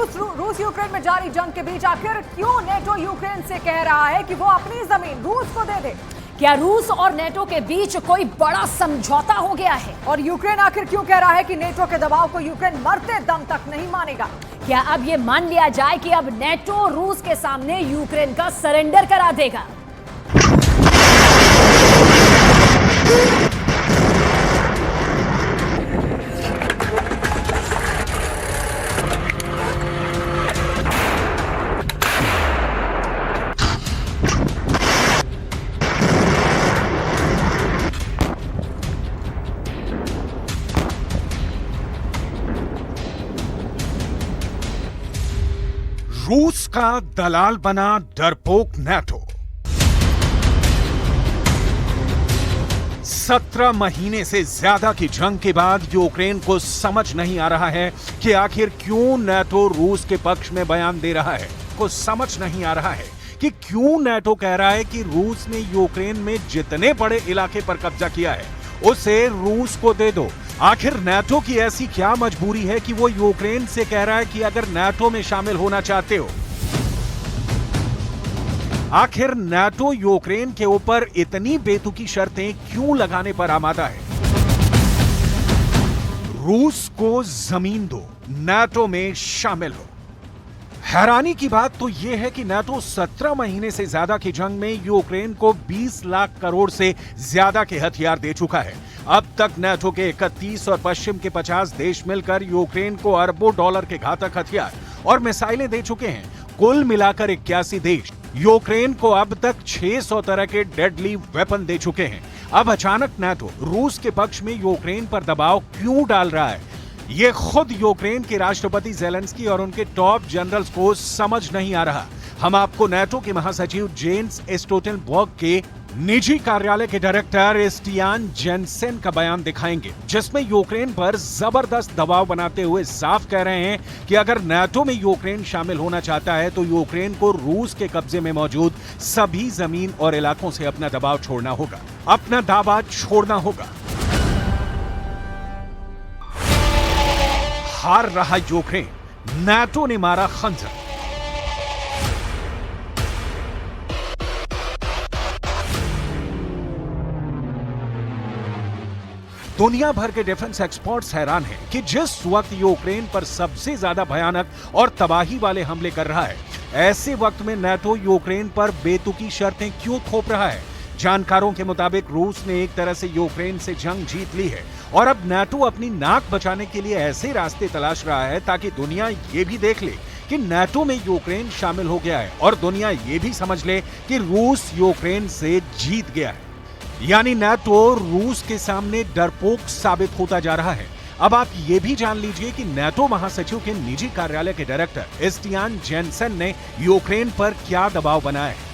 रूस यूक्रेन में जारी जंग के बीच आखिर क्यों नेटो यूक्रेन से कह रहा है कि वो अपनी जमीन रूस को दे दे? क्या रूस और नेटो के बीच कोई बड़ा समझौता हो गया है? और यूक्रेन आखिर क्यों कह रहा है कि नेटो के दबाव को यूक्रेन मरते दम तक नहीं मानेगा? क्या अब ये मान लिया जाए कि अब नेटो रूस के सामने यूक्रेन का सरेंडर करा देगा? रूस का दलाल बना डरपोक नेटो। 17 महीने से ज्यादा की जंग के बाद यूक्रेन को समझ नहीं आ रहा है कि आखिर क्यों नेटो रूस के पक्ष में बयान दे रहा है। को समझ नहीं आ रहा है कि क्यों नेटो कह रहा है कि रूस ने यूक्रेन में जितने बड़े इलाके पर कब्जा किया है उसे रूस को दे दो। आखिर नेटो की ऐसी क्या मजबूरी है कि वो यूक्रेन से कह रहा है कि अगर नेटो में शामिल होना चाहते हो। आखिर नेटो यूक्रेन के ऊपर इतनी बेतुकी शर्तें क्यों लगाने पर आमादा है? रूस को जमीन दो, नेटो में शामिल हो। हैरानी की बात तो यह है कि नेटो 17 महीने से ज्यादा की जंग में यूक्रेन को 20 लाख करोड़ से ज्यादा के हथियार दे चुका है। अब तक नेटो के 31 और पश्चिम के 50 देश मिलकर यूक्रेन को अरबों डॉलर के घातक हथियार और मिसाइलें दे चुके हैं। कुल मिलाकर 81 देश यूक्रेन को अब तक 600 तरह के डेडली वेपन दे चुके हैं। अब अचानक नेटो रूस के पक्ष में यूक्रेन पर दबाव क्यों डाल रहा है? ये खुद यूक्रेन के राष्ट्रपति ज़ेलेंस्की और उनके टॉप जनरल्स को समझ नहीं आ रहा। हम आपको नेटो के महासचिव जेन्स स्टोल्टेनबर्ग के निजी कार्यालय के डायरेक्टर स्टियान जेनसेन का बयान दिखाएंगे, जिसमें यूक्रेन पर जबरदस्त दबाव बनाते हुए साफ कह रहे हैं कि अगर नेटो में यूक्रेन शामिल होना चाहता है तो यूक्रेन को रूस के कब्जे में मौजूद सभी जमीन और इलाकों से अपना दबाव छोड़ना होगा, अपना दावा छोड़ना होगा। हार रहा यूक्रेन, नेटो ने मारा खंजर। दुनिया भर के डिफेंस एक्सपर्ट्स हैरान हैं कि जिस वक्त यूक्रेन पर सबसे ज्यादा भयानक और तबाही वाले हमले कर रहा है, ऐसे वक्त में नेटो यूक्रेन पर बेतुकी शर्तें क्यों थोप रहा है? जानकारों के मुताबिक रूस ने एक तरह से यूक्रेन से जंग जीत ली है और अब नेटो अपनी नाक बचाने के लिए ऐसे रास्ते तलाश रहा है ताकि दुनिया ये भी देख ले कि नेटो में यूक्रेन शामिल हो गया है और दुनिया ये भी समझ ले कि रूस यूक्रेन से जीत गया है। यानी नेटो रूस के सामने डरपोक साबित होता जा रहा है। अब आप ये भी जान लीजिए कि नेटो महासचिव के निजी कार्यालय के डायरेक्टर स्टियान जेनसेन ने यूक्रेन पर क्या दबाव बनाया है।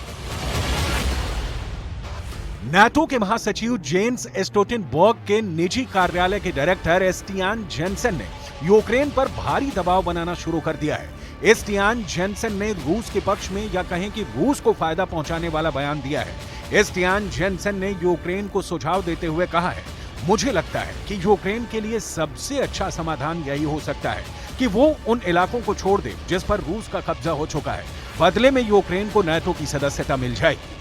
नेटो के महासचिव जेन्स स्टोल्टेनबर्ग के निजी कार्यालय के डायरेक्टर स्टियान जेनसेन ने यूक्रेन पर भारी दबाव बनाना शुरू कर दिया है। स्टियान जेनसेन ने रूस के पक्ष में या कहें कि रूस को फायदा पहुंचाने वाला बयान दिया है। स्टियान जेनसेन ने यूक्रेन को सुझाव देते हुए कहा है, मुझे लगता है कि यूक्रेन के लिए सबसे अच्छा समाधान यही हो सकता है कि वो उन इलाकों को छोड़ दे जिस पर रूस का कब्जा हो चुका है। बदले में यूक्रेन को नेटो की सदस्यता मिल जाएगी।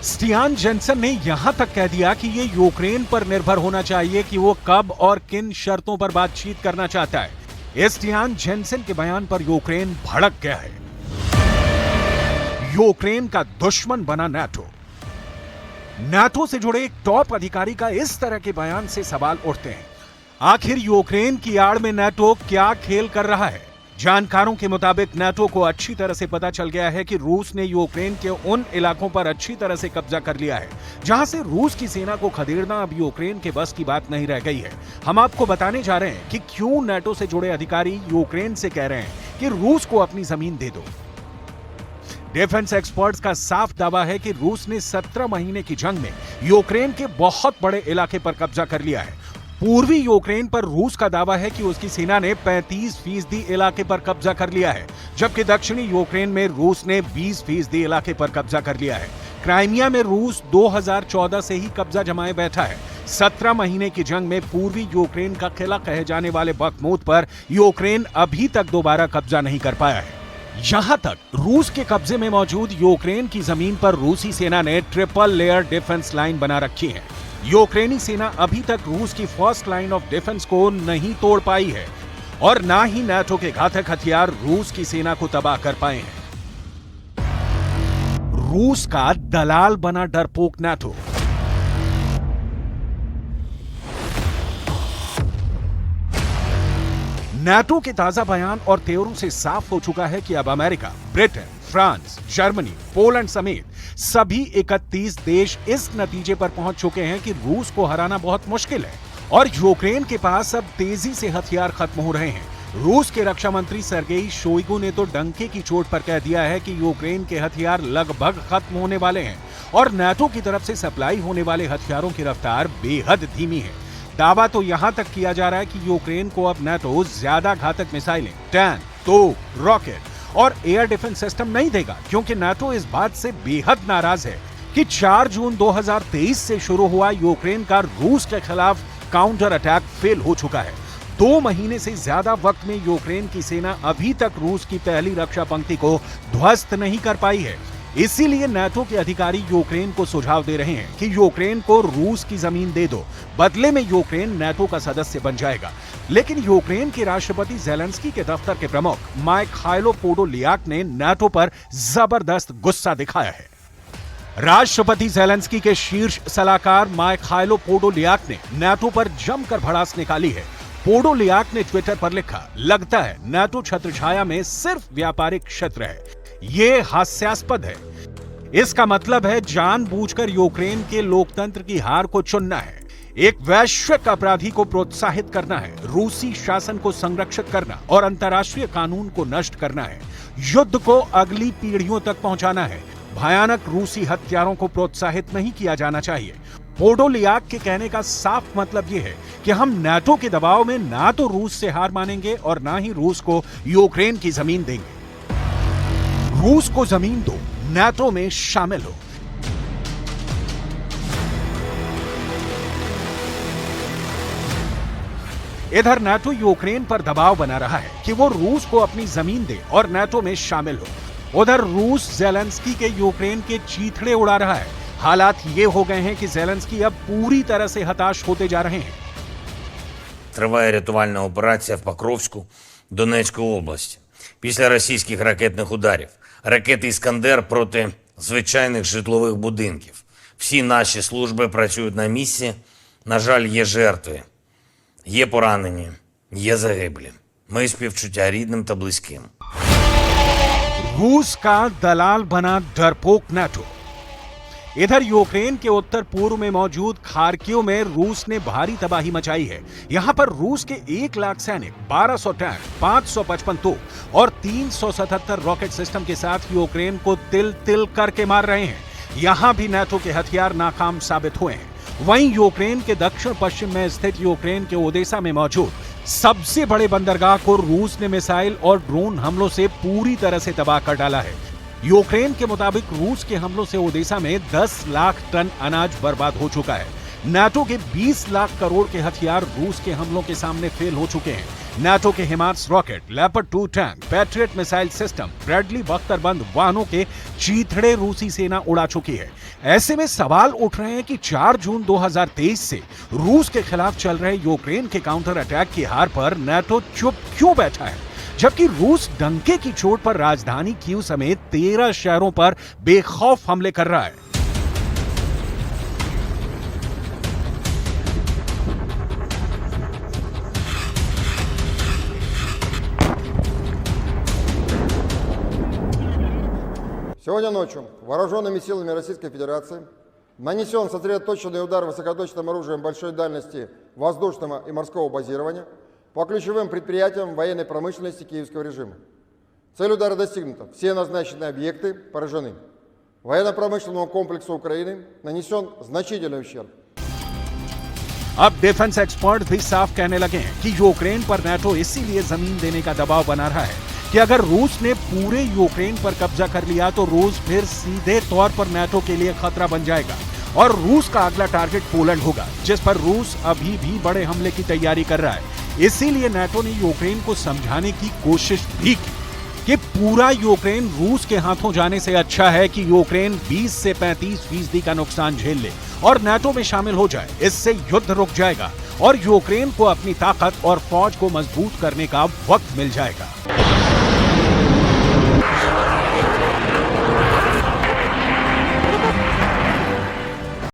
स्टियान जेनसेन ने यहां तक कह दिया कि ये यूक्रेन पर निर्भर होना चाहिए कि वो कब और किन शर्तों पर बातचीत करना चाहता है। स्टियान जेनसेन के बयान पर यूक्रेन भड़क गया है। यूक्रेन का दुश्मन बना नेटो। नेटो से जुड़े एक टॉप अधिकारी का इस तरह के बयान से सवाल उठते हैं, आखिर यूक्रेन की आड़ में नेटो क्या खेल कर रहा है? जानकारों के मुताबिक नेटो को अच्छी तरह से पता चल गया है कि रूस ने यूक्रेन के उन इलाकों पर अच्छी तरह से कब्जा कर लिया है जहां से रूस की सेना को खदेड़ना अब यूक्रेन के बस की बात नहीं रह गई है। हम आपको बताने जा रहे हैं कि क्यों नेटो से जुड़े अधिकारी यूक्रेन से कह रहे हैं कि रूस को अपनी जमीन दे दो। डिफेंस एक्सपर्ट्स का साफ दावा है कि रूस ने 17 महीने की जंग में यूक्रेन के बहुत बड़े इलाके पर कब्जा कर लिया है। पूर्वी यूक्रेन पर रूस का दावा है कि उसकी सेना ने 35% इलाके पर कब्जा कर लिया है, जबकि दक्षिणी यूक्रेन में रूस ने 20% इलाके पर कब्जा कर लिया है। क्राइमिया में रूस 2014 से ही कब्जा जमाए बैठा है। 17 महीने की जंग में पूर्वी यूक्रेन का किला कहे जाने वाले बखमूत पर यूक्रेन अभी तक दोबारा कब्जा नहीं कर पाया है। यहां तक रूस के कब्जे में मौजूद यूक्रेन की जमीन पर रूसी सेना ने ट्रिपल लेयर डिफेंस लाइन बना रखी है। यूक्रेनी सेना अभी तक रूस की फर्स्ट लाइन ऑफ डिफेंस को नहीं तोड़ पाई है और ना ही नाटो के घातक हथियार रूस की सेना को तबाह कर पाए हैं। रूस का दलाल बना डरपोक नाटो। नाटो के ताजा बयान और तेवरों से साफ हो चुका है कि अब America, Britain, France, Germany, Poland समेत सभी 31 देश इस नतीजे पर पहुंच चुके हैं कि रूस को हराना बहुत मुश्किल है और यूक्रेन के पास अब तेजी से हथियार खत्म हो रहे हैं। रूस के रक्षा मंत्री सर्गेई शोइगु ने तो डंके की चोट पर कह दिया है कि यूक्रेन के हथियार लगभग खत्म होने वाले हैं और नाटो की तरफ से सप्लाई होने वाले हथियारों की रफ्तार बेहद धीमी है। दावा तो यहां तक किया जा रहा है कि यूक्रेन को अब नाटो ज्यादा घातक मिसाइलें, टैंक, तोप, रॉकेट और एयर डिफेंस सिस्टम नहीं देगा, क्योंकि नाटो इस बात से बेहद नाराज है कि 4 जून 2023 से शुरू हुआ यूक्रेन का रूस के खिलाफ काउंटर अटैक फेल हो चुका है। 2 महीने से ज्यादा वक्त में यूक्रेन की सेना अभी तक रूस की पहली रक्षा पंक्ति को ध्वस्त नहीं कर पाई है। इसीलिए नाटो के अधिकारी यूक्रेन को सुझाव दे रहे हैं कि यूक्रेन को रूस की जमीन दे दो, बदले में यूक्रेन नाटो का सदस्य बन जाएगा। लेकिन यूक्रेन के राष्ट्रपति ज़ेलेंस्की के दफ्तर के प्रमुख माइखाइलो पोडोलियाक ने नाटो पर जबरदस्त गुस्सा दिखाया है। राष्ट्रपति ज़ेलेंस्की के शीर्ष सलाहकार माइखाइलो पोडोलियाक ने नाटो पर जमकर भड़ास निकाली है। पोडोलियाक ने ट्विटर पर लिखा, लगता है नाटो छत्रछाया में सिर्फ व्यापारिक क्षेत्र है। ये हास्यास्पद है। इसका मतलब है जानबूझकर यूक्रेन के लोकतंत्र की हार को चुनना है, एक वैश्विक अपराधी को प्रोत्साहित करना है, रूसी शासन को संरक्षित करना और अंतर्राष्ट्रीय कानून को नष्ट करना है, युद्ध को अगली पीढ़ियों तक पहुंचाना है। भयानक रूसी हथियारों को प्रोत्साहित नहीं किया जाना चाहिए। पोडोलियाक के कहने का साफ मतलब यह है कि हम नाटो के दबाव में ना तो रूस से हार मानेंगे और ना ही रूस को यूक्रेन की जमीन देंगे। रूस को जमीन दो, नाटो में शामिल हो। इधर नाटो यूक्रेन पर दबाव बना रहा है कि वो रूस को अपनी जमीन दे और नाटो में शामिल हो। उधर रूस ज़ेलेंस्की के यूक्रेन के चीथड़े उड़ा रहा है। हालात ये हो गए हैं कि ज़ेलेंस्की अब पूरी तरह से हताश होते जा रहे हैं। Триває рятувальна операція в Покровську Донецької області. Після російських ракетних ударів. Ракети «Іскандер» проти звичайних житлових будинків. Всі наші служби працюють на місці. На жаль, є жертви. Є поранені. Є загиблі. Мої співчуття рідним та близьким. रूस का दलाल बना डरपोक नाटो। इधर यूक्रेन के उत्तर पूर्व में मौजूद खार्किव में रूस ने भारी तबाही मचाई है। यहां पर रूस के 1 लाख सैनिक, 1200 टैंक, 555 तोप और 377 रॉकेट सिस्टम के साथ यूक्रेन को तिल तिल करके मार रहे हैं। यहां भी नाटो के हथियार नाकाम साबित हुए हैं। वहीं यूक्रेन के दक्षिण पश्चिम में स्थित यूक्रेन के ओडेसा में मौजूद सबसे बड़े बंदरगाह को रूस ने मिसाइल और ड्रोन हमलों से पूरी तरह से तबाह कर डाला है। यूक्रेन के मुताबिक रूस के हमलों से ओडेसा में 10 लाख टन अनाज बर्बाद हो चुका है। नाटो के 20 लाख करोड़ के हथियार रूस के हमलों के सामने फेल हो चुके हैं। नाटो के HIMARS rocket, Leopard 2 tank, Patriot missile system, Bradley बख्तरबंद वाहनों के चीथड़े रूसी सेना उड़ा चुकी है। ऐसे में सवाल उठ रहे हैं कि 4 जून 2023 से रूस के खिलाफ चल रहे यूक्रेन के काउंटर अटैक की हार पर नाटो चुप क्यों बैठा है, जबकि रूस डंके की चोट पर राजधानी कीव समेत 13 शहरों पर बेखौफ हमले कर रहा है। Сегодня ночью вооруженными силами Российской Федерации нанесен сосредоточенный удар высокоточным оружием большой дальности воздушного и морского базирования по ключевым предприятиям военной промышленности киевского режима. Цель удара достигнута. Все назначенные объекты поражены. Военно-промышленному комплексу Украины нанесен значительный ущерб. अब डिफेंस एक्सपर्ट भी साफ कहने लगे हैं कि यूक्रेन पर नाटो इसीलिए जमीन देने का दबाव बना रहा है कि अगर रूस ने पूरे यूक्रेन पर कब्जा कर लिया तो रूस फिर सीधे तौर पर नाटो के लिए खतरा बन जाएगा और रूस का अगला टारगेट पोलैंड होगा, जिस पर रूस अभी भी बड़े हमले की तैयारी कर रहा है। इसीलिए नाटो ने यूक्रेन को समझाने की कोशिश भी की कि पूरा यूक्रेन रूस के हाथों जाने से अच्छा है कि यूक्रेन 20 से 35% का नुकसान झेल ले और नाटो में शामिल हो जाए। इससे युद्ध रुक जाएगा और यूक्रेन को अपनी ताकत और फौज को मजबूत करने का वक्त मिल जाएगा।